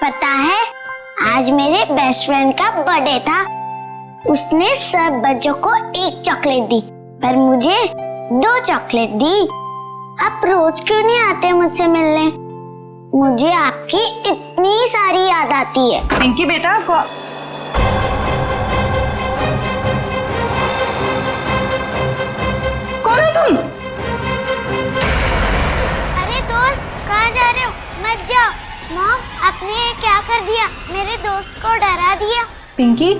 पता है, आज मेरे बेस्ट फ्रेंड का बर्थडे था। उसने सब बच्चों को एक चॉकलेट दी, पर मुझे 2 चॉकलेट दी। आप रोज क्यों नहीं आते मुझसे मिलने? मुझे आपकी इतनी सारी याद आती है। पिंकी बेटा, कौन हो तुम? अरे दोस्त, कहाँ जा रहे हो? मत जाओ। मॉम, आपने ये क्या कर दिया? मेरे दोस्त को डरा दिया। पिंकी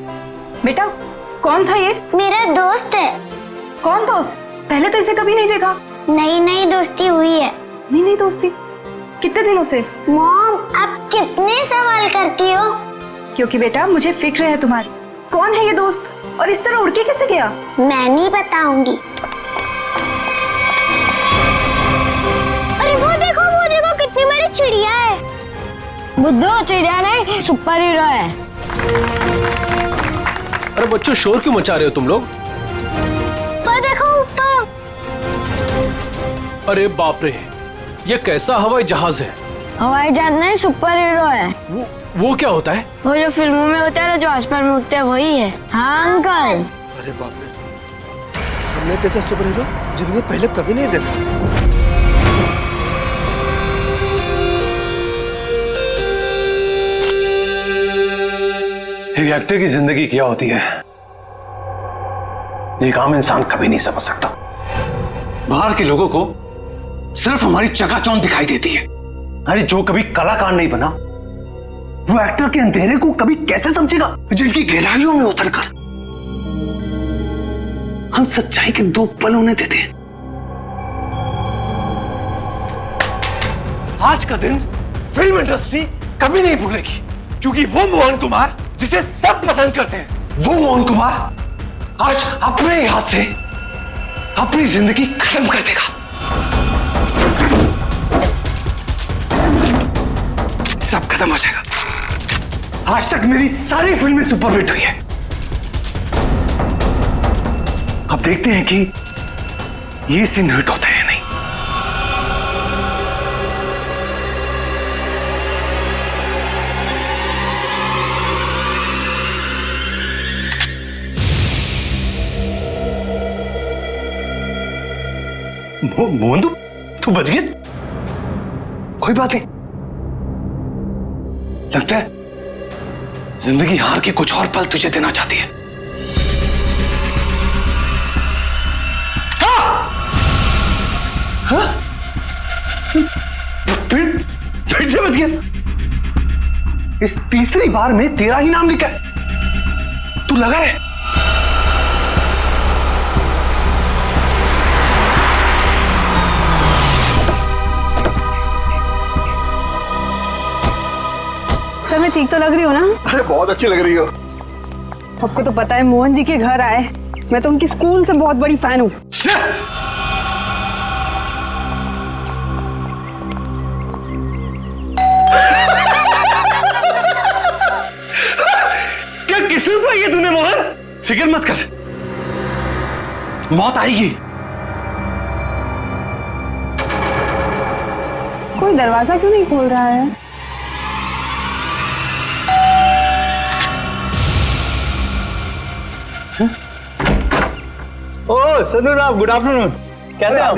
बेटा, कौन था ये? मेरा दोस्त है। कौन दोस्त? पहले तो इसे कभी नहीं देखा। नई नई दोस्ती हुई है। नहीं दोस्ती? कितने दिनों से? मॉम, आप कितने सवाल करती हो? क्योंकि बेटा मुझे फिक्र है तुम्हारी। कौन है ये दोस्त और इस तरह उड़ के कैसे गया? मैं नहीं बताऊंगी। अरे वो देखो कितनी बड़ी चिड़िया है। बुद्धू, चिड़िया नहीं, सुपर हीरो है। अरे बच्चों, शोर क्यों मचा रहे हो तुम लोग? पर देखो ऊपर। अरे बाप रे, ये कैसा हवाई जहाज है? हवाई जहाज नहीं, सुपर हीरो है। वो क्या होता है? वो जो फिल्मों में होता है ना, जो आसमान में उड़ते हैं, वही है। हाँ अंकल। अरे बाप रे, हमने तो ऐसा सुपर हीरो जिंदगी में पहले कभी नहीं देखा। एक एक्टर की जिंदगी क्या होती है, ये एक आम इंसान कभी नहीं समझ सकता। बाहर के लोगों को सिर्फ हमारी चकाचौंध दिखाई देती है। अरे जो कभी कलाकार नहीं बना, वो एक्टर के अंधेरे को कभी कैसे समझेगा? जिनकी गहराइयों में उतरकर हम सच्चाई के 2 पल उन्हें देते हैं। आज का दिन फिल्म इंडस्ट्री कभी नहीं भूलेगी, क्योंकि वो मोहन कुमार जिसे सब पसंद करते हैं, वो मोहन कुमार आज अपने हाथ से अपनी जिंदगी खत्म कर देगा। सब खत्म हो जाएगा। आज तक मेरी सारी फिल्में सुपरहिट हुई है। अब देखते हैं कि ये सीन हिट होता है या नहीं। मोहन, तू बच गया? कोई बात नहीं। लगता है जिंदगी हार के कुछ और पल तुझे देना चाहती है। हाँ? फिर से बच गया। इस तीसरी बार में तेरा ही नाम लिखा है। तू लगा रहे। सर, मैं ठीक तो लग रही हूँ ना? अरे बहुत अच्छी लग रही हो। आपको तो पता है, मोहन जी के घर आए, मैं तो उनकी स्कूल से बहुत बड़ी फैन हूँ। क्या किस्मत पाई है तूने मोहन? फिक्र मत कर, मौत आएगी। कोई दरवाजा क्यों नहीं खोल रहा है? ओह संधू साहब, गुड आफ्टरनून। कैसे आप?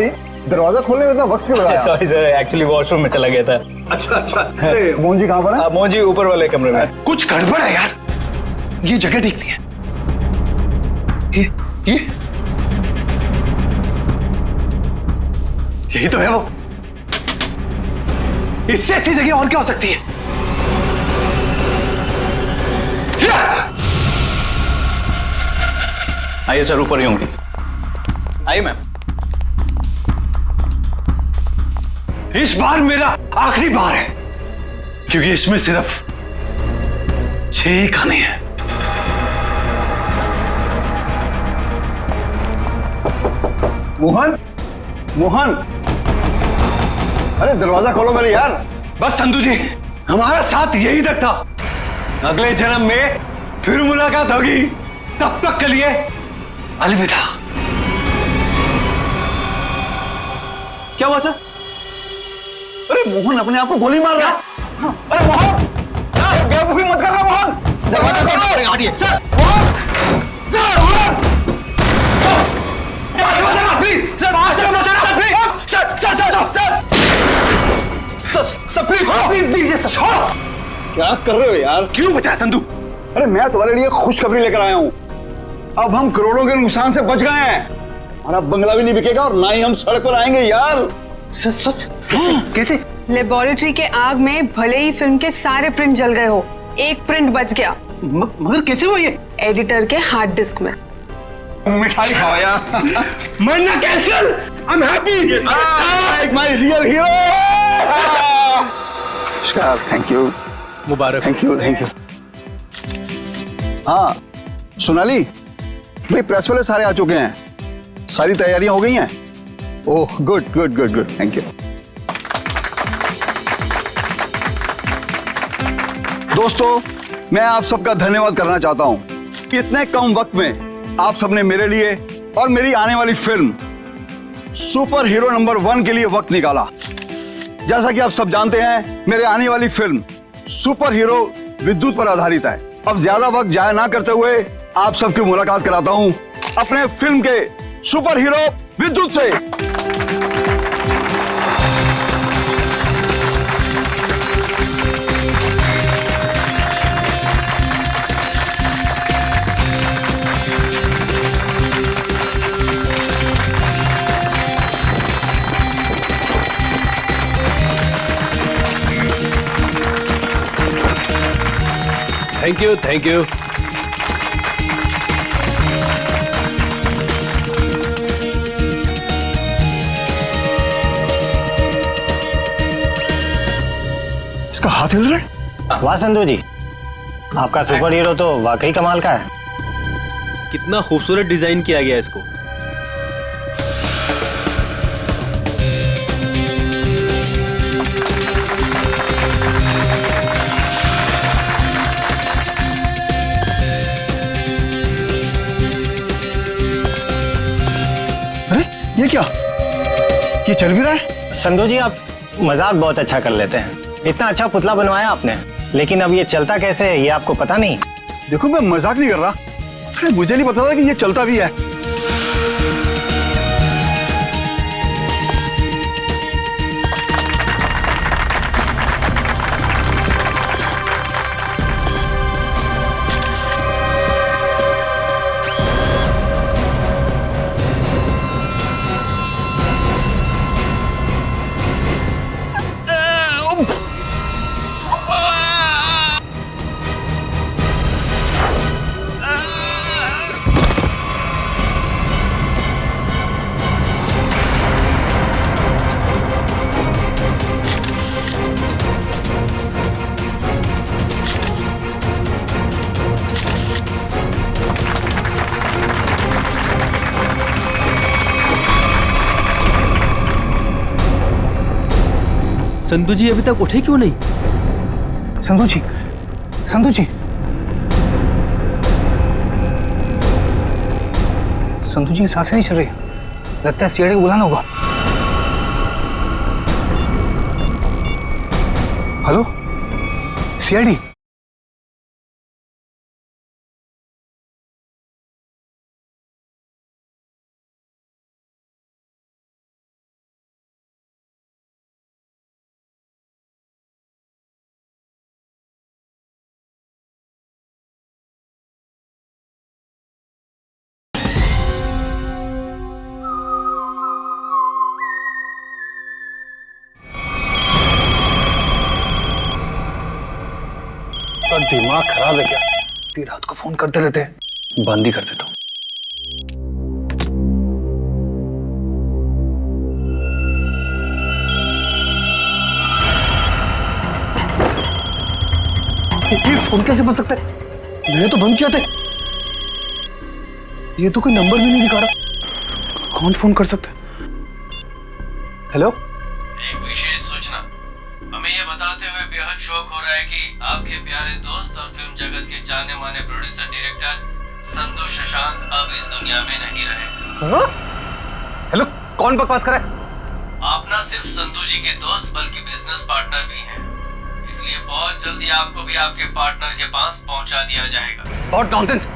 दरवाजा खोलने में इतना वक्त क्यों लगाया? सॉरी सर, एक्चुअली वॉशरूम में चला गया था। अच्छा। मोहन जी कहाँ पर है? मोहन जी ऊपर वाले कमरे में। कुछ गड़बड़ है यार, ये जगह ठीक नहीं है। ये यही तो है वो। इससे अच्छी जगह और क्या हो सकती है? आइए सर, ऊपर ही होंगे। आइए मैम। इस बार मेरा आखिरी बार है, क्योंकि इसमें सिर्फ 6 ही खाने हैं। मोहन, मोहन, अरे दरवाजा खोलो मेरे यार। बस संधू जी, हमारा साथ यही तक था। अगले जन्म में फिर मुलाकात होगी। तब तक के लिए अलविदा। क्या हुआ सर? अरे मोहन अपने आप को गोली मार रहा है। अरे मोहन! बेवकूफी मत करना मोहन, दरवाजा खोलना पड़ेगा। हटिए सर, क्या कर रहे हो यार? क्यों बचाया संधू? अरे मैं तुम्हारे लिए खुशखबरी लेकर आया हूँ। अब हम करोड़ों के नुकसान से बच गए हैं। हमारा बंगला भी नहीं बिकेगा और ना ही हम सड़क पर आएंगे यार। सच सच? कैसे? लेबोरेटरी के आग में भले ही फिल्म के सारे प्रिंट जल गए हो, एक प्रिंट बच गया। मगर कैसे हुआ ये? एडिटर के हार्ड डिस्क में। मिठाई खाओ यार। मरना cancel. I am happy. My real hero. Thank you, Mubarak. Thank you, thank you. हाँ सोनाली भाई, प्रेस वाले सारे आ चुके हैं, सारी तैयारियां हो गई हैं। Oh good good good good, thank you. दोस्तों मैं आप सबका धन्यवाद करना चाहता हूं कि इतने कम वक्त में आप सबने मेरे लिए और मेरी आने वाली फिल्म सुपर हीरो नंबर 1 के लिए वक्त निकाला। जैसा कि आप सब जानते हैं, मेरे आने वाली फिल्म सुपर हीरो विद्युत पर आधारित है। अब ज्यादा वक्त जाया ना करते हुए आप सबकी मुलाकात कराता हूं अपने फिल्म के सुपर हीरो विद्युत से। Thank you, thank you. इसका हाथ हिल रहा है। वाह संधू जी, आपका सुपर हीरो तो वाकई कमाल का है। कितना खूबसूरत डिजाइन किया गया इसको। अरे ये क्या, ये चल भी रहा है? संधू जी आप मजाक बहुत अच्छा कर लेते हैं। इतना अच्छा पुतला बनवाया आपने, लेकिन अब ये चलता कैसे है ये आपको पता नहीं? देखो मैं मजाक नहीं कर रहा, अरे मुझे नहीं पता था कि ये चलता भी है। संधू जी अभी तक उठे क्यों नहीं? संधू जी, संधू जी, संधू जी की सांसें नहीं चल रही, लगता है सीआईडी को बुलाना होगा। हेलो सीआईडी, दिमाग खराब है क्या? इतनी रात को फोन करते रहते, बंद ही कर देता हूं। ये फोन कैसे बन सकता है? मैंने तो बंद किया था। ये तो कोई नंबर भी नहीं दिखा रहा, कौन फोन कर सकता है? हेलो, एक विशेष सूचना। हमें यह बताते हुए बेहद शौक हो रहा है कि आपके प्यारे दोस्त और फिल्म जगत के जाने माने प्रोड्यूसर डायरेक्टर संधू शशांक अब इस दुनिया में नहीं रहे। हेलो, कौन बकवास कर रहा है? आप न सिर्फ संधू जी के दोस्त बल्कि बिजनेस पार्टनर भी हैं। इसलिए बहुत जल्दी आपको भी आपके पार्टनर के पास पहुंचा दिया जाएगा। बहुत नॉनसेंस,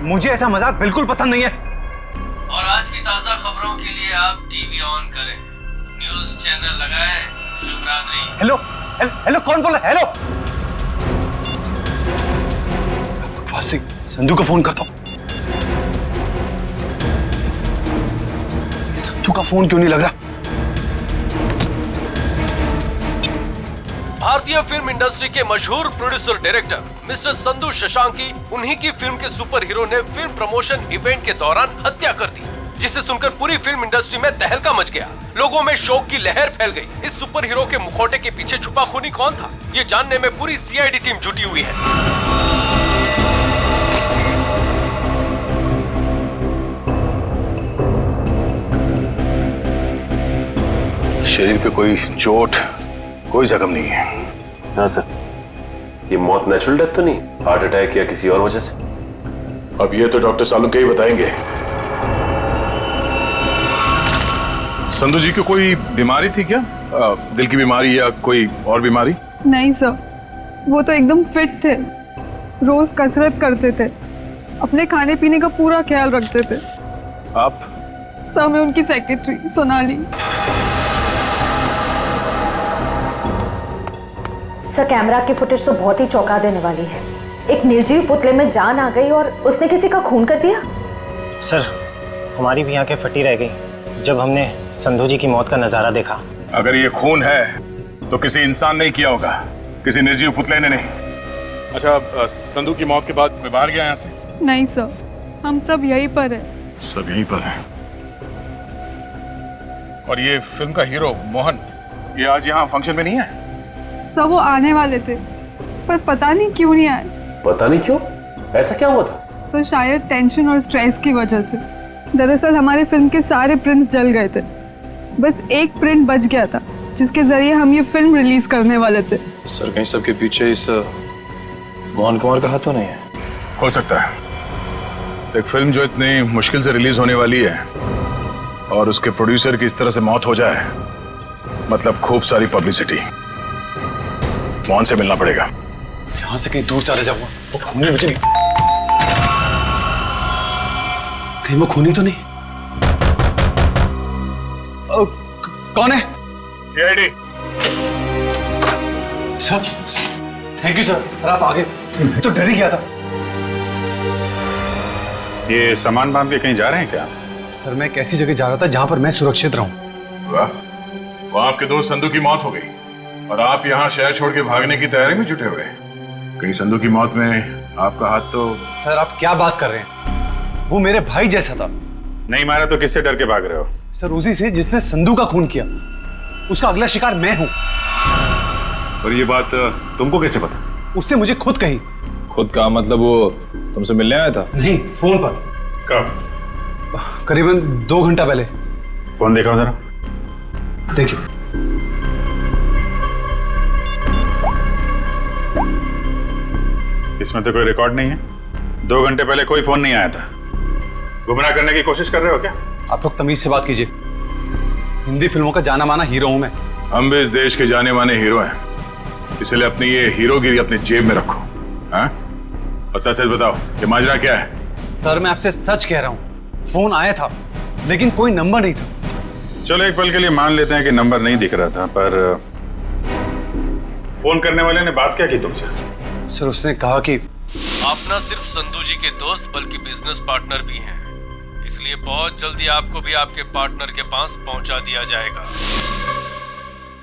मुझे ऐसा मजाक बिल्कुल पसंद नहीं है। और आज की ताजा खबरों के लिए आप टीवी ऑन करें, न्यूज चैनल लगाएं। शुभ रात्रि। हेलो हेलो, कौन बोल रहा है? हेलो, बकवास, संधू को फोन करता हूं। संधू का फोन क्यों नहीं लग रहा? भारतीय फिल्म इंडस्ट्री के मशहूर प्रोड्यूसर डायरेक्टर मिस्टर संधू शशांकी, उन्हीं की फिल्म के सुपर हीरो ने फिल्म प्रमोशन इवेंट के दौरान हत्या कर दी, जिसे सुनकर पूरी फिल्म इंडस्ट्री में तहलका मच गया। लोगों में शोक की लहर फैल गई। इस सुपर हीरो के मुखौटे के पीछे छुपा खूनी कौन था, ये जानने में पूरी सीआईडी टीम जुटी हुई है। शरीर पे कोई चोट, कोई जख्म नहीं है। हाँ सर, ये मौत नेचुरल डेथ तो नहीं, हार्ट अटैक या किसी और वजह से? अब ये तो डॉक्टर सालुंके ही बताएंगे। संधू जी को कोई बीमारी थी क्या? दिल की बीमारी या कोई और बीमारी? नहीं सर, वो तो एकदम फिट थे, रोज कसरत करते थे, अपने खाने पीने का पूरा ख्याल रखते थे। आप? सर, मैं उनकी सेक्रेटरी सोनाली। सर, कैमरा की फुटेज तो बहुत ही चौंका देने वाली है। एक निर्जीव पुतले में जान आ गई और उसने किसी का खून कर दिया। सर, हमारी भी आंखें फटी रह गई जब हमने संधू जी की मौत का नजारा देखा। अगर ये खून है तो किसी इंसान ने किया होगा, किसी निर्जीव पुतले ने नहीं। अच्छा, संधू की मौत के बाद मैं बाहर गया यहाँ से? नहीं सर, हम सब यहीं पर है। सब यहीं पर है। और ये फिल्म का हीरो मोहन, ये आज यहाँ फंक्शन में नहीं है? सब वो आने वाले थे, पर पता नहीं क्यों नहीं आए। पता नहीं क्यों? ऐसा क्या हुआ था? सर, शायद टेंशन और स्ट्रेस की वजह से। दरअसल हमारे फिल्म के सारे प्रिंट्स जल गए थे, बस एक प्रिंट बच गया था जिसके जरिए हम ये फिल्म रिलीज करने वाले थे। सर, कहीं सबके पीछे इस मोहन कुमार का हाथ तो नहीं है? हो सकता है। एक फिल्म जो इतनी मुश्किल से रिलीज होने वाली है और उसके प्रोड्यूसर की इस तरह से मौत हो जाए, मतलब खूब सारी पब्लिसिटी। मोहन से मिलना पड़ेगा। यहां से कहीं दूर चले जाऊंगा। वो खूनी मुझे नहीं, कहीं वो खूनी तो नहीं? कौन है? CID. Sir, thank you sir. Sir, आप आगे, मैं तो डर ही गया था। ये सामान बांध के कहीं जा रहे हैं क्या? सर, मैं एक ऐसी जगह जा रहा था जहां पर मैं सुरक्षित रहूं। वाह, वो आपके दोस्त संधू की मौत हो गई और आप यहाँ शहर छोड़ के भागने की तैयारी में जुटे हुए। कहीं संधू की मौत में आपका हाथ तो? सर, आप क्या बात कर रहे हैं? वो मेरे भाई जैसा था। नहीं मारा तो किससे डर के भाग रहे हो? सर, उसी से जिसने संधू का खून किया। उसका अगला शिकार मैं हूं। और ये बात तुमको कैसे पता? उससे मुझे खुद कही। खुद का मतलब वो तुमसे मिलने आया था? नहीं, फोन पर। कब? करीबन 2 घंटा पहले। फोन देखा जरा। देखिए। इसमें तो कोई रिकॉर्ड नहीं है। 2 घंटे पहले कोई फोन नहीं आया था। गुमराह करने की कोशिश कर रहे हो क्या? आप लोग तमीज से बात कीजिए। हिंदी फिल्मों का जाना माना हीरो हूं मैं। हम भी इस देश के जाने माने हीरो हैं, इसलिए अपनी ये हीरोगिरी अपनी जेब में रखो। हाँ? और सच सच बताओ, ये माजरा क्या है? सर, मैं आपसे सच कह रहा हूं। फोन आया था, लेकिन कोई नंबर नहीं था। चलो, एक पल के लिए मान लेते हैं कि नंबर नहीं दिख रहा था, पर फोन करने वाले ने बात क्या की तुमसे? सर, उसने कहा कि आप न सिर्फ संधू जी के दोस्त बल्कि बिजनेस पार्टनर भी हैं, इसलिए बहुत जल्दी आपको भी आपके पार्टनर के पास पहुंचा दिया जाएगा।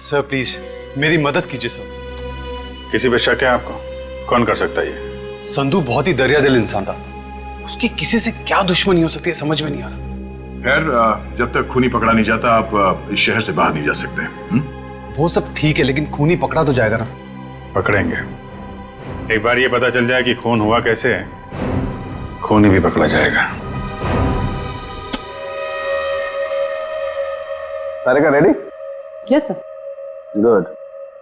सर, प्लीज मेरी मदद कीजिए सर। किसी पे शक है आपको? कौन कर सकता है ये? संधू बहुत ही दरियादिल इंसान था। उसकी किसी से क्या दुश्मनी हो सकती है, समझ में नहीं आ रहा। खैर, जब तक खूनी पकड़ा नहीं जाता आप इस शहर से बाहर नहीं जा सकते। वो सब ठीक है, लेकिन खूनी पकड़ा तो जाएगा ना? पकड़ेंगे। एक बार ये पता चल जाए कि खून हुआ कैसे है, खूनी भी पकड़ा जाएगा। सारे का रेडी? Yes sir. गुड।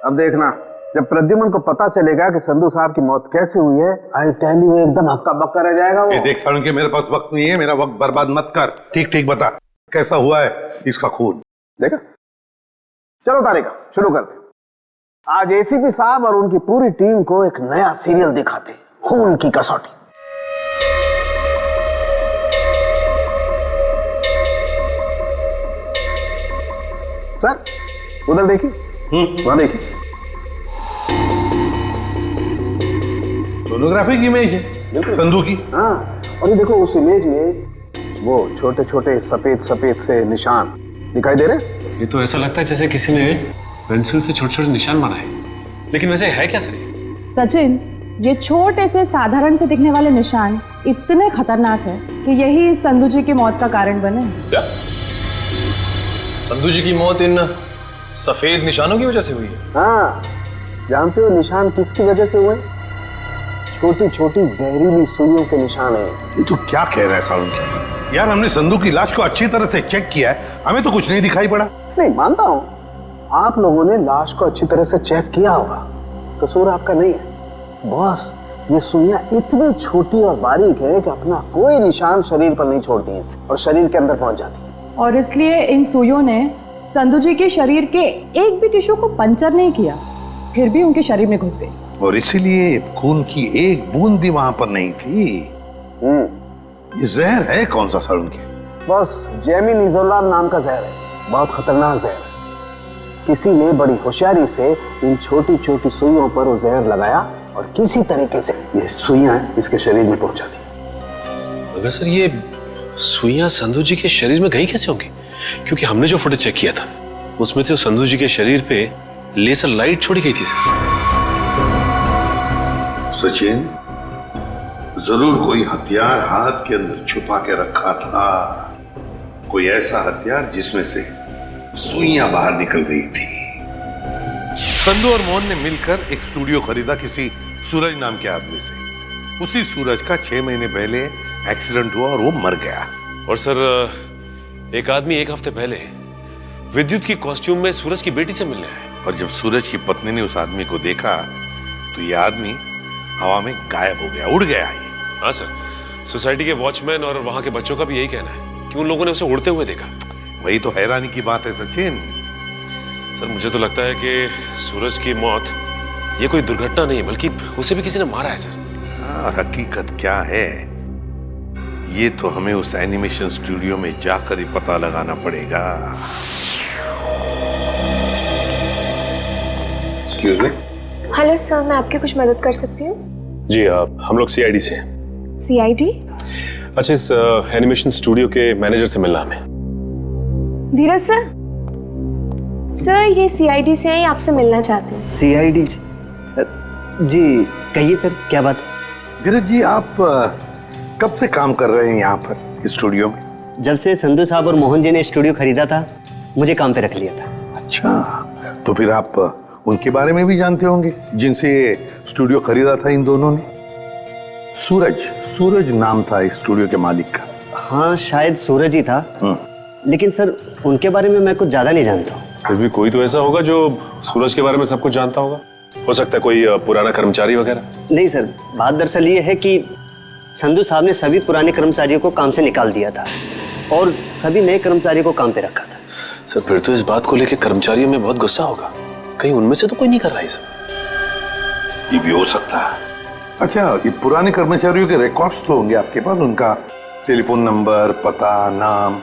अब देखना, जब प्रद्युमन को पता चलेगा कि संधू साहब की मौत कैसे हुई है, आई टेल यू, एकदम हक्का बक्का रह जाएगा वो। देख सालुंके, मेरे पास वक्त नहीं है, मेरा वक्त बर्बाद मत कर। ठीक ठीक बता, कैसा हुआ है इसका खून? देखा? चलो तारिका, शुरू करते। आज एसीपी साहब और उनकी पूरी टीम को एक नया सीरियल दिखाते, खून की कसौटी। सर उधर देखिए, वहां देखिए, सोनोग्राफी की इमेज है संधू की। हाँ, और ये देखो उस इमेज में वो छोटे छोटे सफेद सफेद से निशान दिखाई दे रहे। ये तो ऐसा लगता है जैसे किसी ने पेंसिल से छोटे छोटे निशान बनाए, लेकिन वैसे है क्या सर ये? सचिन, ये छोटे से साधारण से दिखने वाले निशान इतने खतरनाक है कि यही संधू जी की मौत का कारण बने। क्या संधू जी की मौत इन सफेद निशानों की वजह से हुई है? हाँ, जानते हो निशान किसकी वजह से हुए? छोटी छोटी जहरीली सुइयों के निशान है। ये तो क्या कह रहा है साउंड? यार हमने संधू की लाश को अच्छी तरह से चेक किया है, हमें तो कुछ नहीं दिखाई पड़ा। नहीं मानता हूँ, आप लोगों ने लाश को अच्छी तरह से चेक किया होगा, कसूर आपका नहीं है। बॉस, ये सुइयां इतनी छोटी और बारीक है कि अपना कोई निशान शरीर पर नहीं छोड़ती हैं और शरीर के अंदर पहुंच जाती है। और इसलिए इन सुइयों ने संधू जी के शरीर के एक भी टिश्यू को पंचर नहीं किया, फिर भी उनके शरीर में घुस गई। और इसीलिए खून की एक बूंद भी वहां पर नहीं थी। ये जहर है कौन सा सर उनके? बस जेमिनिजोलाम नाम का जहर है, बहुत खतरनाक जहर है। किसी ने बड़ी होशियारी से इन छोटी छोटी सुइयों पर वो जहर लगाया और किसी तरीके से ये सुइयां इसके शरीर में पहुंचा दी। मगर सर ये सुइयां संधू जी के शरीर में गई कैसे होंगी? क्योंकि हमने जो फुटेज चेक किया था उसमें तो संधू जी के शरीर पे लेजर लाइट छोड़ी गई थी सर। सचिन, जरूर कोई हथियार हाथ के अंदर छुपा के रखा था, कोई ऐसा हथियार जिसमें से सुइयां बाहर निकल गई थी। संधू और मोहन ने मिलकर एक स्टूडियो खरीदा किसी सूरज नाम के आदमी से। उसी सूरज का 6 महीने पहले एक्सीडेंट हुआ और वो मर गया। और सर एक आदमी एक हफ्ते पहले विद्युत की कॉस्ट्यूम में सूरज की बेटी से मिलने आया। और जब सूरज की पत्नी ने उस आदमी को देखा तो ये आदमी हवा में गायब हो गया, उड़ गया ये। हाँ सर, सोसाइटी के वॉचमैन और वहां के बच्चों का भी यही कहना है कि उन लोगों ने उसे उड़ते हुए देखा। वही तो हैरानी की बात है सचिन। सर मुझे तो लगता है कि सूरज की मौत ये कोई दुर्घटना नहीं बल्कि उसे भी किसी ने मारा है सर। और हकीकत क्या है ये तो हमें उस एनिमेशन स्टूडियो में जाकर ही पता लगाना पड़ेगा। Excuse me. हेलो सर, मैं आपकी कुछ मदद कर सकती हूँ? जी हम लोग सीआईडी से हैं। सीआईडी? अच्छा, इस एनिमेशन स्टूडियो के मैनेजर से मिलना हमें। धीरज सर, सर ये सीआईडी से हैं, आपसे मिलना चाहते हैं। सीआईडी? जी कहिए सर, क्या बात? धीरज जी, आप कब से काम कर रहे हैं यहाँ पर स्टूडियो में? जब से संधू साहब और मोहन जी ने स्टूडियो खरीदा था, मुझे काम पे रख लिया था। अच्छा, तो फिर आप उनके बारे में भी जानते होंगे जिनसे स्टूडियो खरीदा था इन दोनों ने? सूरज नाम था इस स्टूडियो के मालिक का। हाँ शायद सूरज ही था, लेकिन सर उनके बारे में मैं कुछ ज्यादा नहीं जानता हूँ। फिर भी कोई तो ऐसा होगा जो सूरज के बारे में सब कुछ जानता होगा। हो सकता है कोई पुराना कर्मचारी वगैरह। नहीं सर, बात दरअसल ये है कि संधू साहब ने सभी पुराने कर्मचारियों को काम से निकाल दिया था और सभी नए कर्मचारियों को काम पे रखा था। सर फिर तो इस बात को लेकर कर्मचारियों में बहुत गुस्सा होगा, कहीं उनमें से तो कोई नहीं कर रहा है सब। ये भी हो सकता है। अच्छा, ये पुराने कर्मचारियों के रिकॉर्ड्स तो होंगे आपके पास, उनका टेलीफोन नंबर, पता, नाम?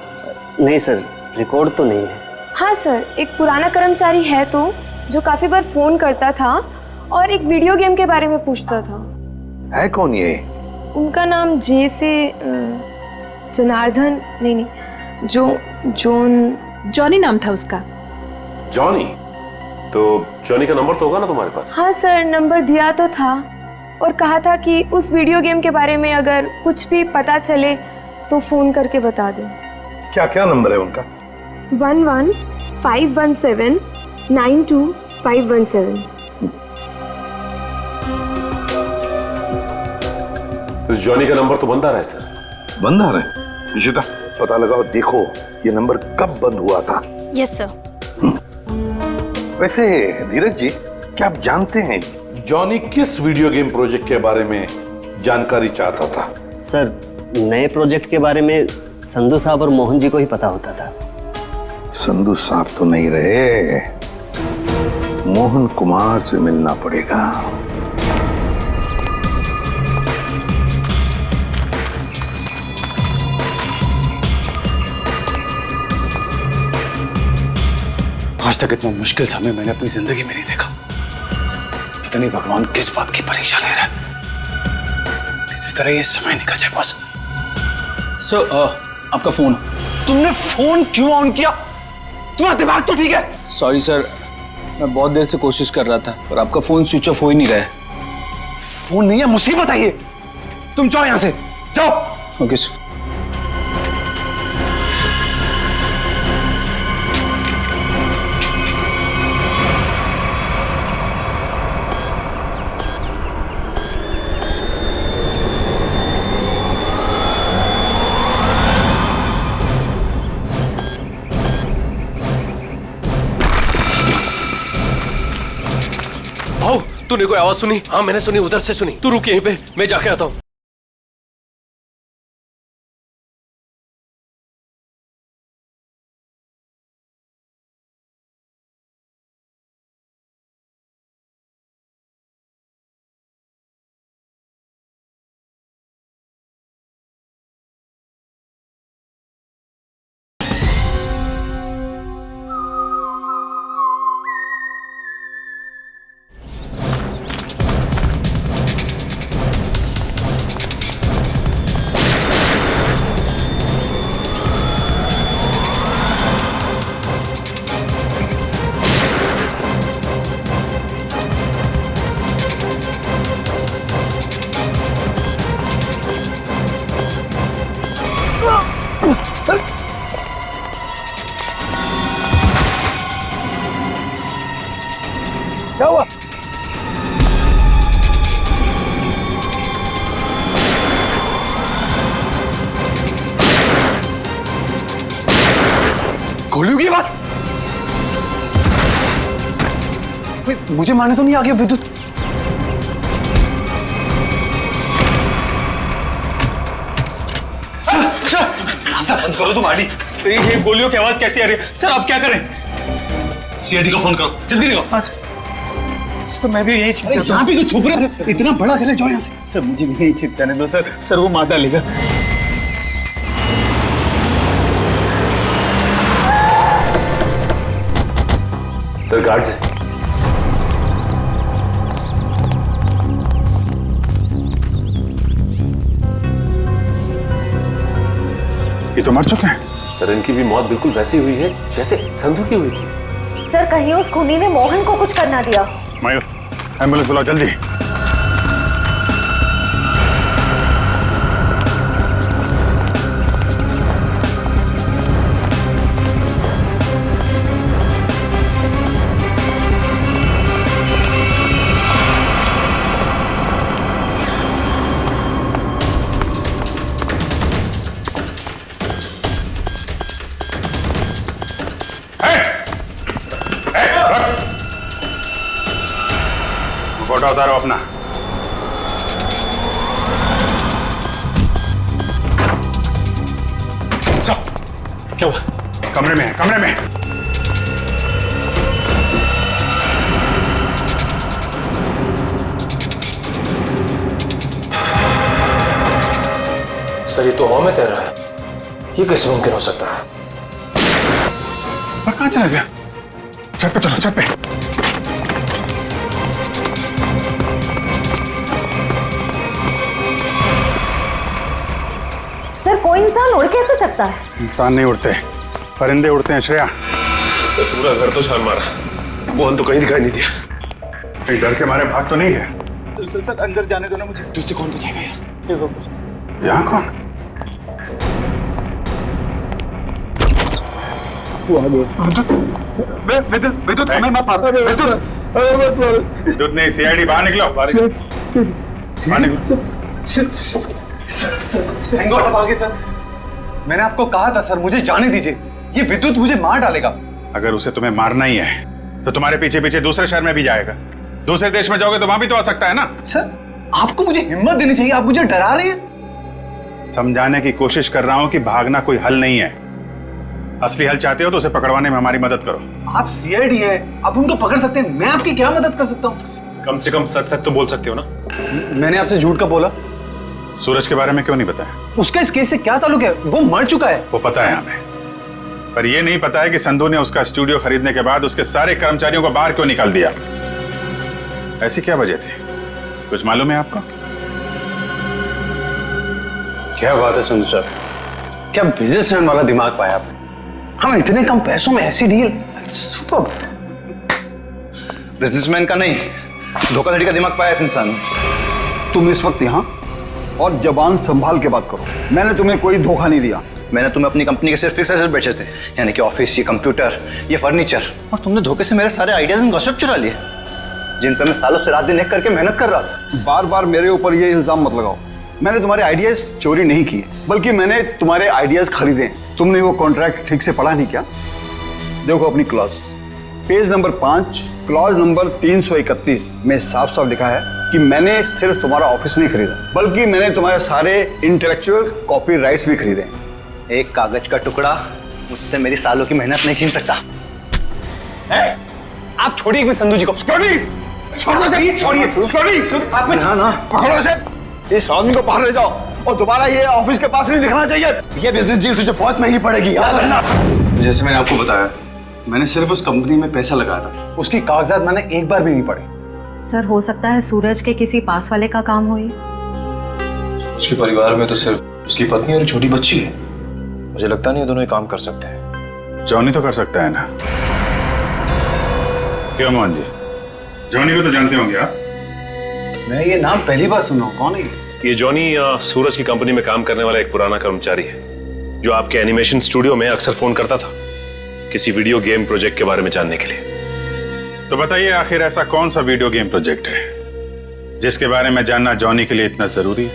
नहीं सर, रिकॉर्ड तो नहीं है। हाँ सर, एक पुराना कर्मचारी है तो जो काफी बार फोन करता था और एक वीडियो गेम के बारे में पूछता था। है कौन ये? उनका नाम जे से जनार्दन, नहीं जॉनी नाम था उसका। जॉनी? तो जॉनी का नंबर तो होगा ना तुम्हारे पास? हाँ सर, नंबर दिया तो था और कहा था कि उस वीडियो गेम के बारे में अगर कुछ भी पता चले तो फोन करके बता दें। क्या क्या नंबर है उनका? 11517 92517। जॉनी का नंबर तो बंद आ रहा है सर। बंद आ रहा है? निशिता पता लगाओ, देखो ये नंबर कब बंद हुआ था। Yes sir. वैसे धीरज जी, क्या आप जानते हैं जॉनी किस वीडियो गेम प्रोजेक्ट के बारे में जानकारी चाहता था? सर नए प्रोजेक्ट के बारे में संधू साहब और मोहन जी को ही पता होता था। संधू साहब तो नहीं रहे, मोहन कुमार से मिलना पड़ेगा। आज तक इतना मुश्किल समय मैंने अपनी जिंदगी में नहीं देखा। पता नहीं भगवान किस बात की परीक्षा ले रहा है। किसी तरह ये समय निकल जाए बस। सर, आपका फोन। तुमने फोन क्यों ऑन किया? तुम्हारा दिमाग तो ठीक है? सॉरी सर, मैं बहुत देर से कोशिश कर रहा था पर आपका फोन स्विच ऑफ हो ही नहीं रहा है। फोन नहीं है, मुसीबत है ये। तुम जाओ यहां से, जाओ। Okay sir. तूने कोई आवाज सुनी? हाँ मैंने सुनी, उधर से सुनी। तू रुक यहीं पे, मैं जाके आता हूँ। क्या हुआ? गोलियों की आवाज। मुझे मारने तो नहीं आ गया विद्युत? सर बंद करो तुम आईडी। ये गोलियों की आवाज कैसी आ रही है? सर आप क्या करें? सीआईडी को फोन करो, जल्दी निकलो। तो मैं भी यही छिपता हूं। यहाँ पे क्यों छुप रहे हो? इतना बड़ा घर है, जाओ यहाँ से। सर मुझे भी यही छिपकाने दो सर। सर वो मार डालेगा। सर गार्ड से। ये तो मर चुके हैं। सर इनकी भी मौत बिल्कुल वैसी हुई है जैसे संधू की हुई थी। सर कहीं उस खूनी ने मोहन को कुछ करना दिया। मयूर, एम्बुलेंस बुलाओ जल्दी। फोटो उतारो अपना। क्या हुआ? कमरे में है, कमरे में। सर ये तो हवा में तैर रहा है, ये कैसे मुमकिन हो सकता है? पर कहाँ चला गया? छत पे चलो, छत पे। सर कोई इंसान उड़ कैसे सकता है? इंसान नहीं उड़ते, परिंदे उड़ते हैं श्रेया। सर पूरा घर तो छान मारा, मोहन तो कहीं दिखाई नहीं दिया। कहीं डर के मारे भाग तो नहीं है? सर अंदर जाने दो ना मुझे। तुझसे कौन बचाएगा यार? यहाँ कौन? वो आ गया। विद्युत हमें मत मारो। विद्युत नहीं, सीआईडी बाहर निकलो। बाहर निकलो। सर मैंने आपको कहा था सर, मुझे जाने दीजिए। ये विद्युत मुझे मार डालेगा। अगर उसे तुम्हें मारना ही है तो तुम्हारे पीछे पीछे दूसरे शहर में भी जाएगा। दूसरे देश में जाओगे तो वहां भी तो आ सकता है ना। सर आपको मुझे हिम्मत देनी चाहिए, आप मुझे डरा रहे हैं। समझाने की कोशिश कर रहा हूं कि भागना कोई हल नहीं है। असली हल चाहते हो तो उसे पकड़वाने में हमारी मदद करो। आप सीआईडी है, आप उनको पकड़ सकते हैं, मैं आपकी क्या मदद कर सकता हूँ? कम से कम सच सच तो बोल सकते हो ना। मैंने आपसे झूठ का बोला? सूरज के बारे में क्यों नहीं बताया? उसका इस केस से क्या ताल्लुक है? वो मर चुका है। वो पता है हमें, पर यह नहीं पता है कि संधू ने उसका स्टूडियो खरीदने के बाद उसके सारे कर्मचारियों को बाहर क्यों निकाल दिया। ऐसी क्या वजह थी, कुछ मालूम है आपको? क्या बात है संधू साहब, क्या बिजनेसमैन वाला दिमाग पाया आपने। हम इतने कम पैसों में ऐसी डील, सुपर। बिजनेसमैन का नहीं, धोखाधड़ी का दिमाग पाया इस इंसान ने। तुम इस वक्त यहाँ और जबान संभाल के बात करो। मैंने तुम्हें कोई धोखा नहीं दिया। मैंने तुम्हें अपनी कंपनी के सिर्फ फिक्स एसेट बेचे थे, यानी कि ऑफिस, ये कंप्यूटर, ये फर्नीचर, और तुमने धोखे से मेरे सारे आइडियाज एंड गॉसिप चुरा लिए, जिन पर मैं सालों से रात दिन एक करके मेहनत कर रहा था। बार बार मेरे ऊपर ये इल्जाम मत लगाओ। मैंने तुम्हारे आइडियाज चोरी नहीं किए, बल्कि मैंने तुम्हारे आइडियाज खरीदे। तुमने वो कॉन्ट्रैक्ट ठीक से पढ़ा नहीं क्या? देखो अपनी clause, page number 5, clause number 331 में साफ साफ लिखा है कि मैंने सिर्फ तुम्हारा ऑफिस नहीं खरीदा, बल्कि मैंने तुम्हारे सारे इंटेलेक्चुअल कॉपीराइट्स भी खरीदे। एक कागज का टुकड़ा मुझसे मेरी सालों की मेहनत नहीं छीन सकता। आप छोड़िए एक मिनट संधू जी को। छोड़िए, ना पकड़ो इसे, इस आदमी को बाहर ले जाओ और दोबारा ये ऑफिस के पास नहीं दिखना चाहिए। ये बिजनेस डील तुझे बहुत महंगी पड़ेगी, याद रखना। जैसे मैंने आपको बताया, मैंने सिर्फ उस कंपनी में पैसा लगाया था, उसकी कागजात मैंने एक बार भी नहीं पढ़े। सर हो सकता है सूरज के किसी पास वाले का काम हो ये। उसके परिवार में तो सिर्फ उसकी पत्नी और एक छोटी बच्ची है। मुझे लगता नहीं ये दोनों ही काम कर सकते हैं। जॉनी तो कर सकता है ना, क्यों मोहन जी? जॉनी को तो जानते होंगे आप। मैं ये नाम पहली बार सुना हूँ, कौन है ये जॉनी सूरज की कंपनी में काम करने वाला एक पुराना कर्मचारी है, जो आपके एनिमेशन स्टूडियो में अक्सर फोन करता था किसी वीडियो गेम प्रोजेक्ट के बारे में जानने के लिए। तो बताइए आखिर ऐसा कौन सा वीडियो गेम प्रोजेक्ट है जिसके बारे में जानना जॉनी के लिए इतना जरूरी है?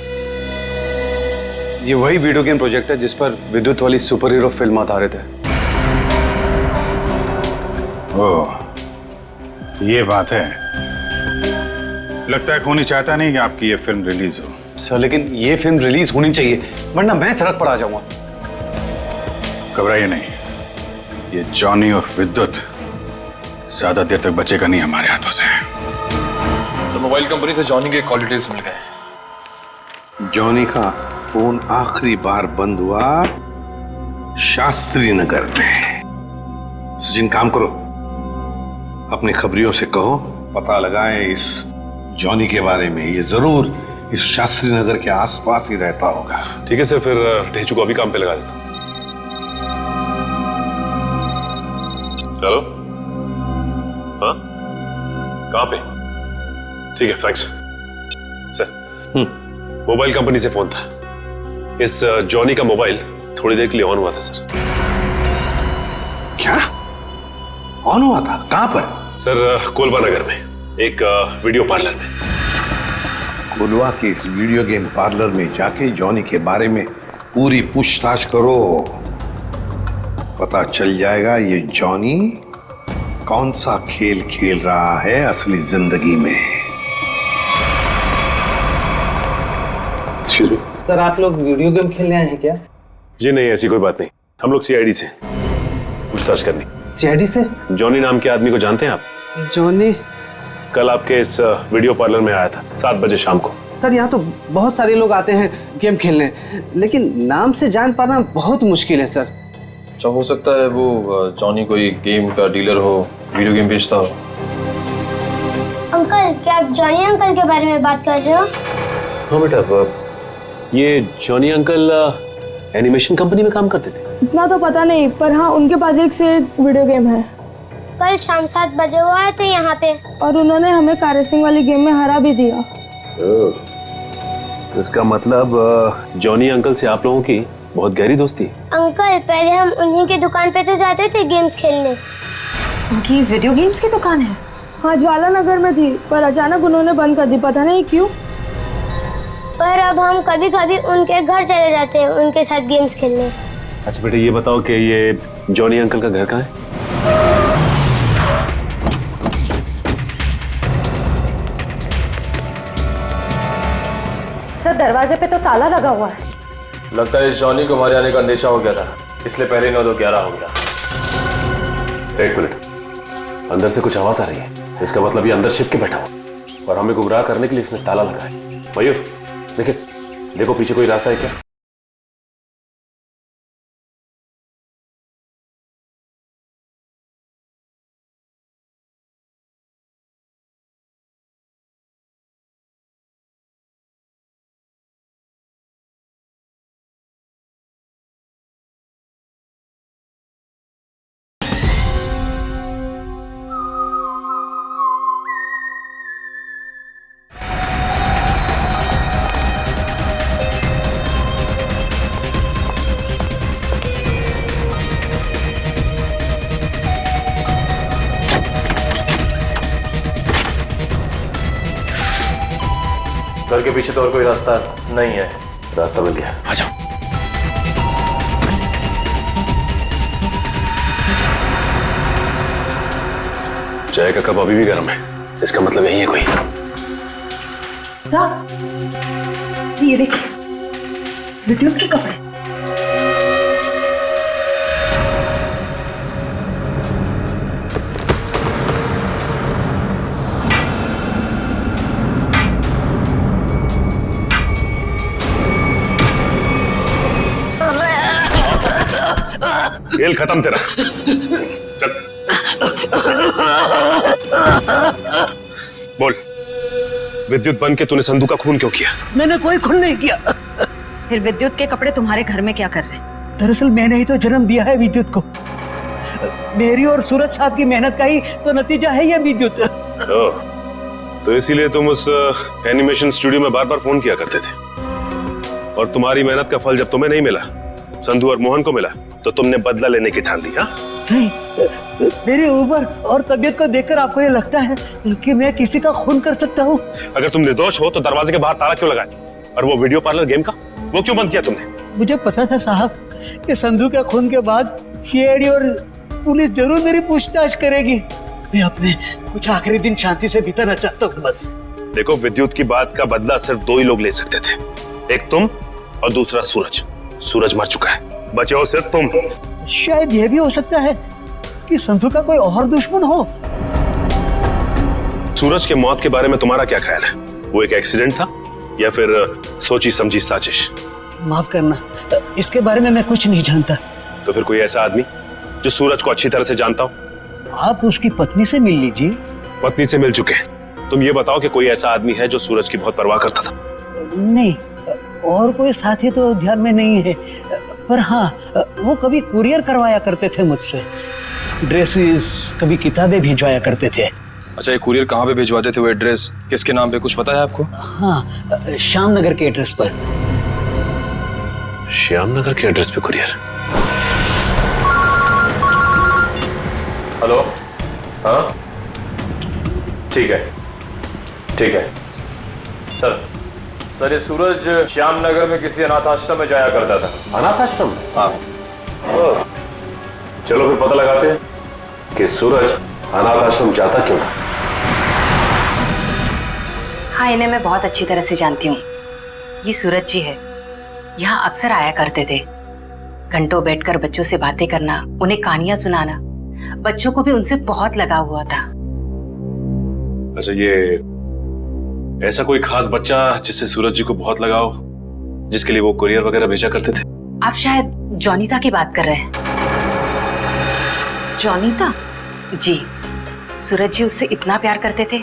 ये वही वीडियो गेम प्रोजेक्ट है जिस पर विद्युत वाली सुपर हीरो फिल्म आधारित है। ओह, ये बात है। लगता है खूनी चाहता नहीं कि आपकी ये फिल्म रिलीज हो। सर लेकिन ये फिल्म रिलीज होनी चाहिए, वरना मैं सड़क पर आ जाऊंगा। घबराइए नहीं, ये जॉनी और विद्युत ज्यादा देर तक बचेगा नहीं हमारे हाथों से। सर मोबाइल कंपनी से जॉनी के कॉल डिटेल्स मिल गए। जॉनी का फोन आखिरी बार बंद हुआ शास्त्री नगर में। सचिन काम करो, अपने खबरियों से कहो पता लगाएं इस जॉनी के बारे में। ये जरूर इस शास्त्री नगर के आसपास ही रहता होगा। ठीक है सर, फिर ढेचू को अभी काम पे लगा देता हूं। हेलो, हाँ कहाँ पे? ठीक है, थैंक्स सर। मोबाइल कंपनी से फोन था। इस जॉनी का मोबाइल थोड़ी देर के लिए ऑन हुआ था सर। क्या ऑन हुआ था? कहां पर? सर कोलवा नगर में एक वीडियो पार्लर में। कोलवा के इस वीडियो गेम पार्लर में जाके जॉनी के बारे में पूरी पूछताछ करो। पता चल जाएगा ये जॉनी कौन सा खेल खेल रहा है असली जिंदगी में। सर आप लोग वीडियो गेम खेलने आए हैं क्या? जी नहीं, ऐसी कोई बात नहीं। हम लोग सीआईडी से पूछताछ करनी। सीआईडी से? जॉनी नाम के आदमी को जानते हैं आप? जॉनी कल आपके इस वीडियो पार्लर में आया था 7 बजे शाम को। सर यहाँ तो बहुत सारे लोग आते हैं गेम खेलने, लेकिन नाम से जान पाना बहुत मुश्किल है सर। अच्छा, हो सकता है वो जॉनी कोई गेम का डीलर हो, वीडियो गेम बेचता हो। अंकल, क्या आप जॉनी अंकल के बारे में बात कर रहे हो? हाँ बेटा, ये जॉनी अंकल एनिमेशन कंपनी में काम करते थे। इतना तो पता नहीं, पर हाँ उनके पास एक से एक वीडियो गेम है। कल शाम 7 बजे वो आए थे यहाँ पे और उन्होंने हमें कार रेसिंग वाली गेम में हरा भी दिया। इसका मतलब जॉनी अंकल से आप लोगों की बहुत गहरी दोस्ती है। अंकल, पहले हम उन्हीं की दुकान पे तो जाते थे गेम्स खेलने। उनकी वीडियो गेम्स की दुकान है? हाँ, ज्वाला नगर में थी, पर अचानक उन्होंने बंद कर दी, पता नहीं क्यों। पर अब हम कभी कभी उनके घर चले जाते हैं उनके साथ गेम्स खेलने। अच्छा बेटा, ये बताओ कि ये जॉनी अंकल का घर कहाँ है? सर दरवाजे पे तो ताला लगा हुआ है। लगता है इस जॉनी को हमारे आने का अंदेशा हो गया था, इसलिए पहले 9-2-11 हो गया। एक मिनट, अंदर से कुछ आवाज आ रही है। इसका मतलब ये अंदर छिप के बैठा हुआ और हमें गुमराह करने के लिए इसने ताला लगाया है। मयूर देखिए, देखो पीछे कोई रास्ता है क्या? घर के पीछे तो और कोई रास्ता नहीं है। रास्ता मिल गया, आ जाओ। चाय का कप अभी भी गर्म है, इसका मतलब यही है कोई। साहब ये देखिए, विद्युत के कपड़े। खेल खत्म तेरा, चल। बोल, विद्युत बन के तूने संधू का खून क्यों किया? मैंने कोई खून नहीं किया। फिर विद्युत के कपड़े तुम्हारे घर में क्या कर रहे हैं? दरअसल मैंने ही तो जन्म दिया है विद्युत को। मेरी और सूरज साहब की मेहनत का ही तो नतीजा है ये विद्युत। तो इसीलिए तुम उस एनिमेशन स्टूडियो में बार बार फोन किया करते थे, और तुम्हारी मेहनत का फल जब तुम्हें नहीं मिला, संधू और मोहन को मिला, तो तुमने बदला लेने की ठान ली। हाँ? नहीं, मेरी उम्र और तबीयत को देखकर आपको ये लगता है कि मैं किसी का खून कर सकता हूँ? अगर तुम निर्दोष हो तो दरवाजे के बाहर ताला क्यों लगाया? और वो वीडियो पार्लर गेम का, वो क्यों बंद किया तुमने? मुझे पता था साहब कि संधू के खून के बाद सीआईडी और पुलिस जरूर मेरी पूछताछ करेगी। मैं अपने कुछ आखिरी दिन शांति से बिताना चाहता हूँ बस। देखो, विद्युत की बात का बदला सिर्फ दो ही लोग ले सकते थे, एक तुम और दूसरा सूरज। सूरज मर चुका है, बचे हो सिर्फ तुम। शायद यह भी हो सकता है कि संधू का कोई और दुश्मन हो। सूरज के मौत के बारे में तुम्हारा क्या ख्याल है? वो एक एक्सीडेंट था या फिर सोची समझी साजिश? माफ करना, इसके बारे में मैं कुछ नहीं जानता। तो फिर कोई ऐसा आदमी जो सूरज को अच्छी तरह से जानता हो? आप उसकी पत्नी से मिल लीजिए। पत्नी से मिल चुके हैं, तुम ये बताओ कि कोई ऐसा आदमी है जो सूरज की बहुत परवाह करता था? नहीं, और कोई साथी तो ध्यान में नहीं है, पर हाँ, वो कभी कुरियर करवाया करते थे मुझसे। ड्रेसेस, कभी किताबें भिजवाया करते थे। अच्छा, ये कुरियर कहाँ पे भिजवाते थे? वो एड्रेस किसके नाम पे, कुछ पता है आपको? हाँ, श्याम नगर के एड्रेस पर। श्याम नगर के एड्रेस पे कुरियर? हेलो, हाँ ठीक है, ठीक है सर, ये सूरज श्याम नगर में किसी अनाथ आश्रम में जाया करता था। अनाथ आश्रम? हाँ। चलो फिर पता लगाते हैं कि सूरज अनाथ आश्रम जाता क्यों था। हाँ, इन्हें मैं बहुत अच्छी तरह से जानती हूँ। ये सूरज जी है, यहाँ अक्सर आया करते थे। घंटों बैठकर बच्चों से बातें करना, उन्हें कहानियां सुनाना, बच्चों को भी उनसे बहुत लगाव हुआ था। अच्छा, ये ऐसा कोई खास बच्चा जिससे सूरज जी को बहुत लगाव, जिसके लिए वो कुरियर वगैरह भेजा करते थे? आप शायद जॉनीता की बात कर रहे हैं। जॉनीता? जी, सूरज जी उससे इतना प्यार करते थे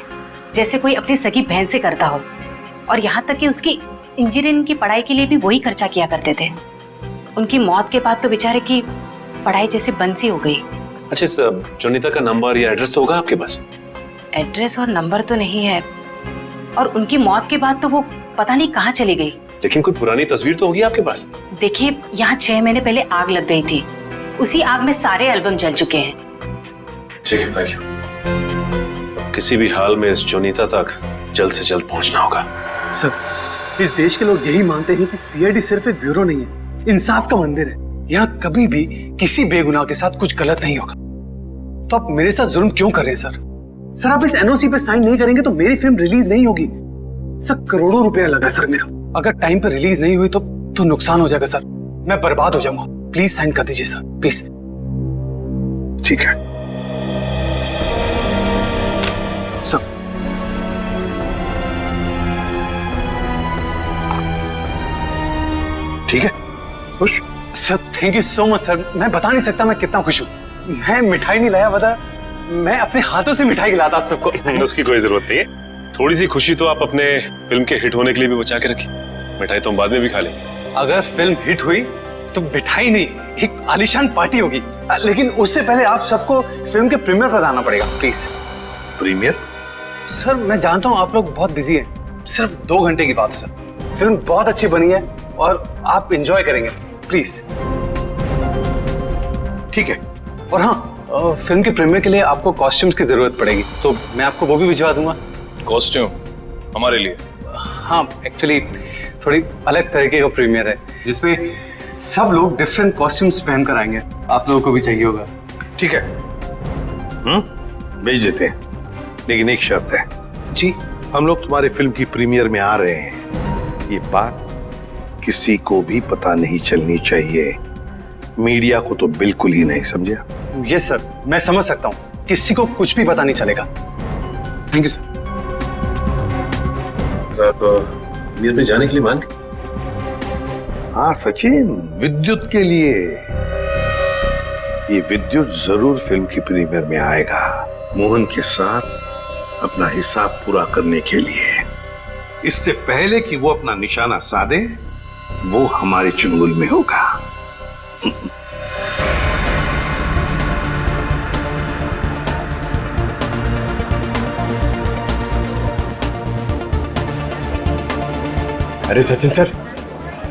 जैसे कोई अपनी सगी बहन से करता हो, और यहाँ तक कि उसकी इंजीनियरिंग की पढ़ाई के लिए भी वही खर्चा किया करते थे। उनकी मौत के बाद तो बेचारे की पढ़ाई जैसे बंद सी हो गई। अच्छा, इस जॉनीता का नंबर या एड्रेस तो होगा आपके पास? एड्रेस और नंबर तो नहीं है, और उनकी मौत के बाद तो वो पता नहीं कहाँ चली गई। लेकिन कोई पुरानी तस्वीर तो होगी आपके पास? देखिए, यहाँ 6 महीने पहले आग लग गई थी, उसी आग में सारे एल्बम जल चुके हैं। ठीक है, थैंक यू। किसी भी हाल में इस जॉनीता तक जल्द से जल्द पहुंचना होगा। सर, इस देश के लोग यही मानते हैं कि सीआईडी सिर्फ एक ब्यूरो नहीं है, इंसाफ का मंदिर है। यहाँ कभी भी किसी बेगुनाह के साथ कुछ गलत नहीं होगा। तो आप मेरे साथ जुल्म क्यों कर रहे हैं सर? सर, आप इस एनओसी पे साइन नहीं करेंगे तो मेरी फिल्म रिलीज नहीं होगी। सर, करोड़ों रुपया लगा सर मेरा। अगर टाइम पे रिलीज नहीं हुई तो नुकसान हो जाएगा सर, मैं बर्बाद हो जाऊंगा। प्लीज साइन कर दीजिए सर, प्लीज। ठीक है, सर ठीक है, खुश? Sir thank you so much sir. मैं बता नहीं सकता मैं कितना खुश हूँ। मैं मिठाई नहीं लाया, बता मैं अपने हाथों से मिठाई खिलाता आप सबको। उसकी कोई जरूरत नहीं है। थोड़ी सी खुशी तो आप अपने फिल्म के हिट होने के लिए भी बचा के रखिए। मिठाई तो हम बाद में भी खा लेंगे। अगर फिल्म हिट हुई तो मिठाई नहीं, एक आलीशान पार्टी होगी। लेकिन उससे पहले आप सबको फिल्म के प्रीमियर पर आना पड़ेगा प्लीज। प्रीमियर? सर मैं जानता हूँ आप लोग बहुत बिजी हैं, सिर्फ 2 घंटे की बात है सर। फिल्म बहुत अच्छी बनी है और आप एंजॉय करेंगे, प्लीज। ठीक है। और हाँ, फिल्म के प्रीमियर के लिए आपको कॉस्ट्यूम्स की जरूरत पड़ेगी, तो मैं आपको वो भी भिजवा दूंगा। कॉस्ट्यूम हमारे लिए? हाँ, एक्चुअली थोड़ी अलग तरीके का प्रीमियर है जिसमें सब लोग डिफरेंट कॉस्ट्यूम्स पहन कर आएंगे। आप लोगों को भी चाहिए होगा। ठीक है, भेज देते हैं, लेकिन एक शर्त है। जी? हम लोग तुम्हारे फिल्म की प्रीमियर में आ रहे हैं, ये बात किसी को भी पता नहीं चलनी चाहिए। मीडिया को तो बिल्कुल ही नहीं, समझा? यस सर, मैं समझ सकता हूँ, किसी को कुछ भी पता नहीं चलेगा। Thank you sir. आप प्रीमियर में जाने के लिए मान? हाँ सचिन, विद्युत के लिए। ये विद्युत जरूर फिल्म की प्रीमियर में आएगा, मोहन के साथ अपना हिसाब पूरा करने के लिए। इससे पहले कि वो अपना निशाना साधे, वो हमारे चुंगल में होगा। अरे सचिन सर,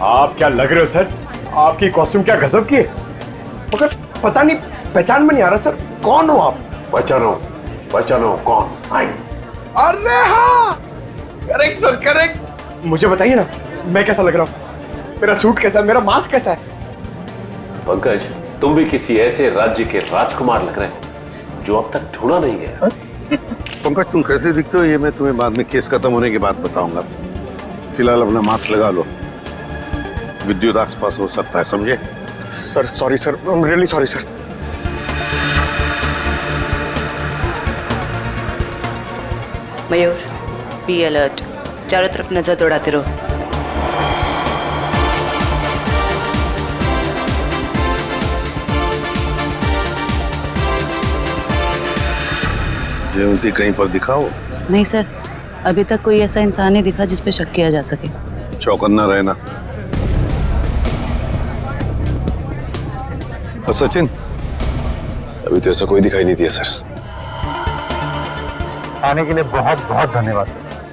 आप क्या लग रहे हो सर? आपकी कॉस्ट्यूम क्या गजब की है, मगर पता नहीं पहचान में नहीं आ रहा सर, कौन हो आप? पहचानो कौन? अरे हाँ, करेक्ट सर करेक्ट। मुझे बताइए ना, मैं कैसा लग रहा हूँ? मेरा सूट कैसा है, मेरा मास्क कैसा है? पंकज, तुम भी किसी ऐसे राज्य के राजकुमार लग रहे हो जो अब तक ढूंढा नहीं गया। पंकज तुम कैसे दिखते हो ये मैं तुम्हें बाद में केस खत्म होने के बाद बताऊंगा। फिलहाल अपना मास्क लगा लो, विद्युत आसपास हो सकता है, समझे? Sir sorry sir, I am really sorry sir. Mayur, be alert, चारों तरफ नजर दौड़ाते रहो। जयवंती कहीं पर दिखाओ। नहीं सर, अभी तक कोई ऐसा इंसान नहीं दिखा जिस पे शक किया जा सके। चौकन्ना रहना। और सचिन? अभी तो ऐसा कोई दिखाई नहीं दिया सर। आने के लिए बहुत बहुत धन्यवाद।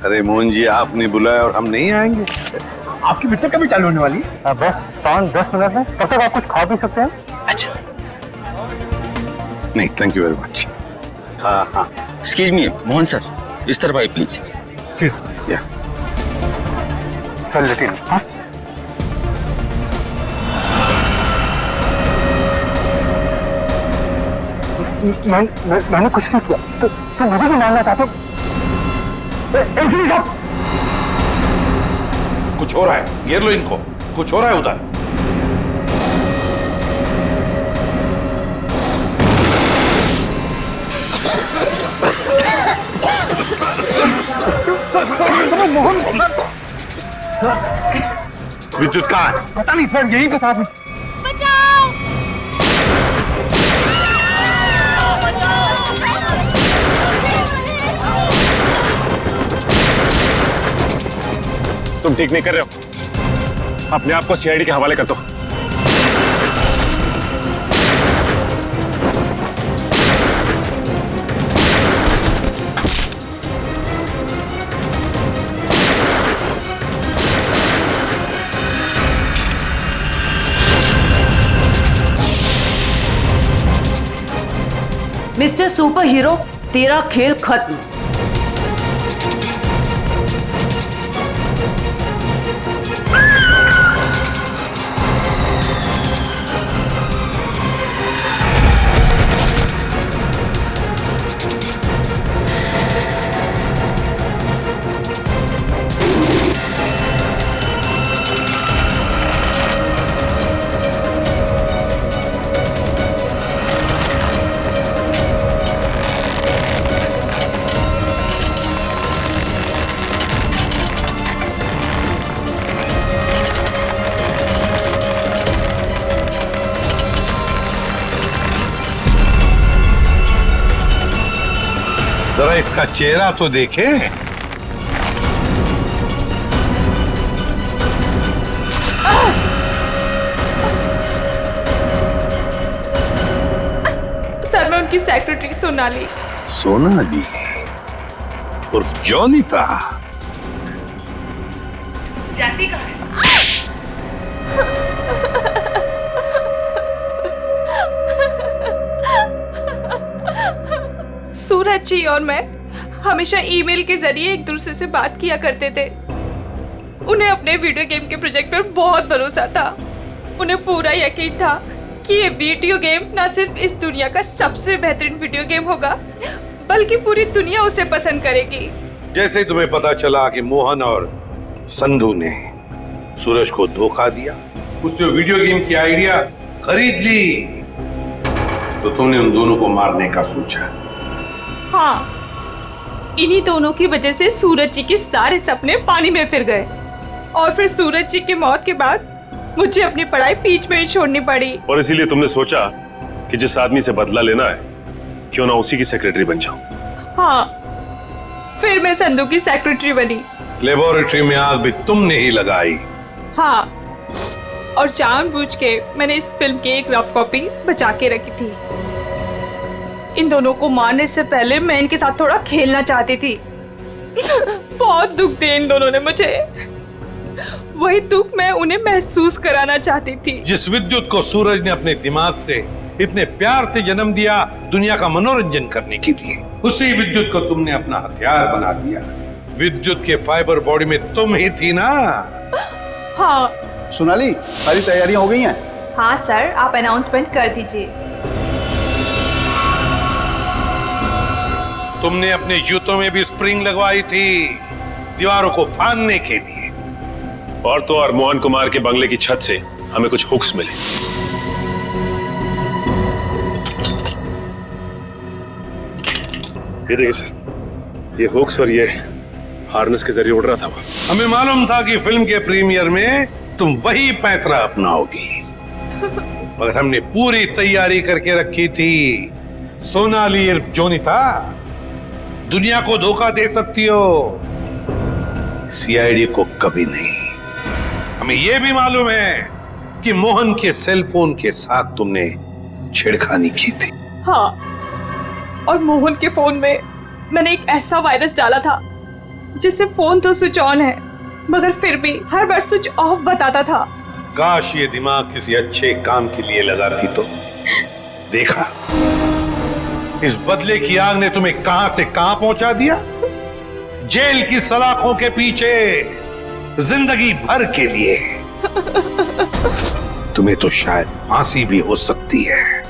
अरे मोहन जी, आपने बुलाया और हम नहीं आएंगे? आपकी पिक्चर कभी चालू होने वाली है? बस 5-10 मिनट में, तब तक आप कुछ खा भी सकते हैं। अच्छा। नहीं, थैंक यू वेरी मच। हाँ हाँ। एक्सक्यूज मी मोहन सर, इस तरफ आइए प्लीज। या चल लेकिन हाँ? मैंने कुछ नहीं किया, तो मुझे भी मानना चाहते हो? कुछ हो रहा है, घेर लो इनको, कुछ हो रहा है उधर। सर, विद्युत कहाँ है? पता नहीं सर, यही बता दो। तुम ठीक नहीं कर रहे हो, अपने आप को सीआईडी के हवाले कर दो। मिस्टर सुपर हीरो, तेरा खेल खत्म। उसका चेहरा तो देखे। सर मैं उनकी सेक्रेटरी सोनाली। सोनाली उर्फ जॉनी था। जाती कहाँ है? सूरज जी और मैं हमेशा ईमेल के जरिए एक दूसरे से बात किया करते थे। उन्हें अपने वीडियो गेम के प्रोजेक्ट पर बहुत भरोसा था। उन्हें पूरा यकीन था कि ये वीडियो गेम न सिर्फ इस दुनिया का सबसे बेहतरीन वीडियो गेम होगा बल्कि पूरी दुनिया उसे पसंद करेगी। जैसे ही तुम्हें पता चला कि मोहन और संधू ने सूरज को धोखा दिया, उससे वीडियो गेम की आइडिया खरीद ली, तो तुमने उन दोनों को मारने का सोचा। हाँ, इन्हीं दोनों की वजह से सूरज जी के सारे सपने पानी में फिर गए और फिर सूरज जी की मौत के बाद मुझे अपनी पढ़ाई बीच में ही छोड़नी पड़ी। और इसीलिए तुमने सोचा कि जिस आदमी से बदला लेना है क्यों ना उसी की सेक्रेटरी बन जाऊं। हाँ, फिर मैं संधू की सेक्रेटरी बनी। लेबोरेटरी में आग भी तुमने ही लगाई। हाँ, और जानबूझ के मैंने इस फिल्म की एक रफ कॉपी बचा के रखी थी। इन दोनों को मारने से पहले मैं इनके साथ थोड़ा खेलना चाहती थी। बहुत दुख दिए इन दोनों ने मुझे। वही दुख मैं उन्हें महसूस कराना चाहती थी। जिस विद्युत को सूरज ने अपने दिमाग से इतने प्यार से जन्म दिया दुनिया का मनोरंजन करने के लिए, उसी विद्युत को तुमने अपना हथियार बना दिया। विद्युत के फाइबर बॉडी में तुम ही थी ना। हाँ। सोनाली, सारी तैयारियां हो गई हैं? हाँ सर, आप अनाउंसमेंट कर दीजिए। तुमने अपने जूतों में भी स्प्रिंग लगवाई थी दीवारों को फाड़ने के लिए। और तो और मोहन कुमार के बंगले की छत से हमें कुछ हुक्स मिले। ये देखिए सर, ये हुक्स और ये हार्नेस के जरिए उड़ रहा था वो। हमें मालूम था कि फिल्म के प्रीमियर में तुम वही पैंतरा अपनाओगी, मगर हमने पूरी तैयारी करके रखी थी। सोनाली इर्फ जोनी था, दुनिया को धोखा दे सकती हो, सीआईडी को कभी नहीं। हमें यह भी मालूम है कि मोहन के सेल फोन के साथ तुमने छेड़खानी की थी। हाँ, और मोहन के फोन में मैंने एक ऐसा वायरस डाला था जिससे फोन तो स्विच ऑन है मगर फिर भी हर बार स्विच ऑफ बताता था। काश ये दिमाग किसी अच्छे काम के लिए लगाती तो। देखा, इस बदले की आग ने तुम्हें कहां से कहां पहुंचा दिया। जेल की सलाखों के पीछे जिंदगी भर के लिए। तुम्हें तो शायद फांसी भी हो सकती है।